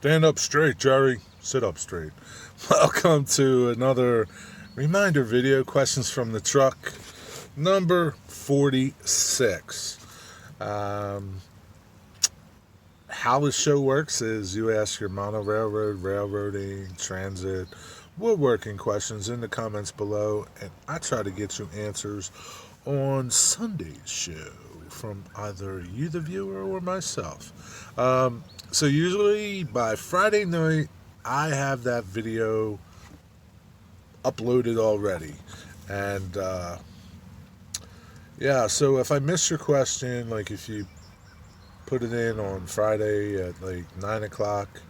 Stand up straight, Jerry. Sit up straight. Welcome to another reminder video, questions from the truck, number 46. How the show works is you ask your mono railroad, railroading, transit, woodworking questions in the comments below, and I try to get you answers on Sunday's show from either you, the viewer, or myself. So usually by Friday night, I have that video uploaded already. And yeah, so if I miss your question, like if you put it in on Friday at like 9 o'clock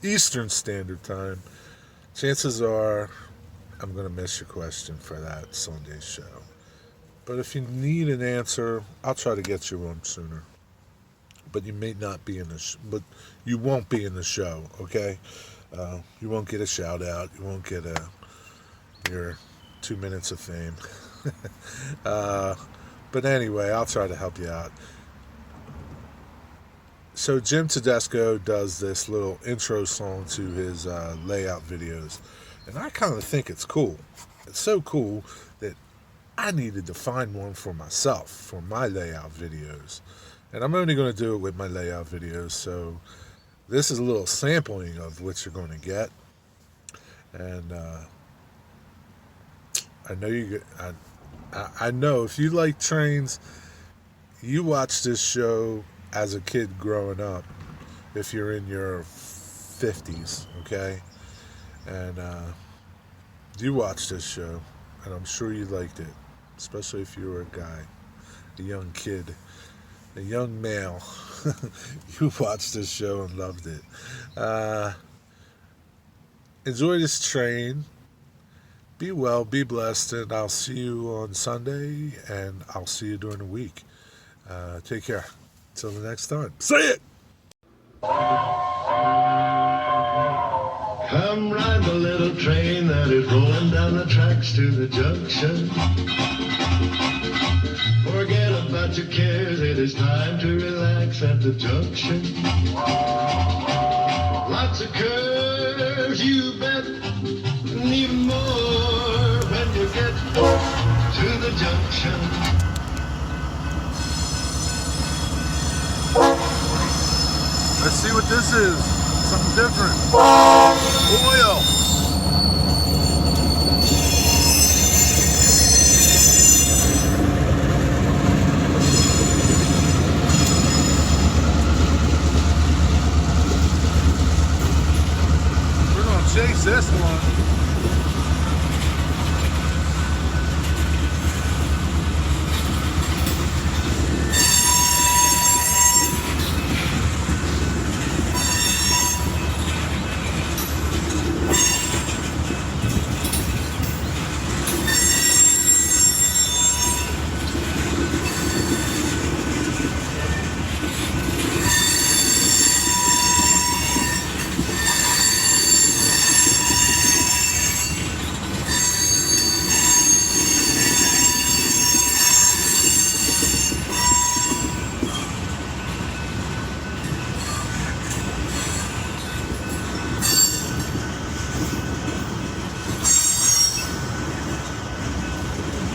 Eastern Standard Time, chances are I'm going to miss your question for that Sunday show. But if you need an answer, I'll try to get you one sooner. But you may not be in the but you won't be in the show, okay? You won't get a shout out. You won't get your 2 minutes of fame. But anyway, I'll try to help you out. So Jim Tedesco does this little intro song to his layout videos, and I kind of think it's cool. It's so cool that I needed to find one for myself for my layout videos. And I'm only going to do it with my layout videos, so this is a little sampling of what you're going to get. And I know I know if you like trains, you watch this show as a kid growing up, if you're in your 50s, okay? And you watched this show, and I'm sure you liked it, especially if you were a guy, a young kid. A young male. You watched this show and loved it. Enjoy this train. Be well, be blessed, and I'll see you on Sunday, and I'll see you during the week. Take care. Till the next time. Say it! Come ride the little train that is rolling down the tracks to the junction. Forget about your cares, it is time to relax at the junction. Lots of curves, you bet, and even more when you get to the junction. Let's see what this is. Something different. Oil. Chase this one.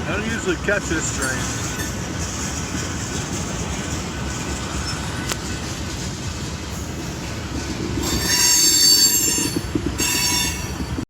I don't usually catch this train.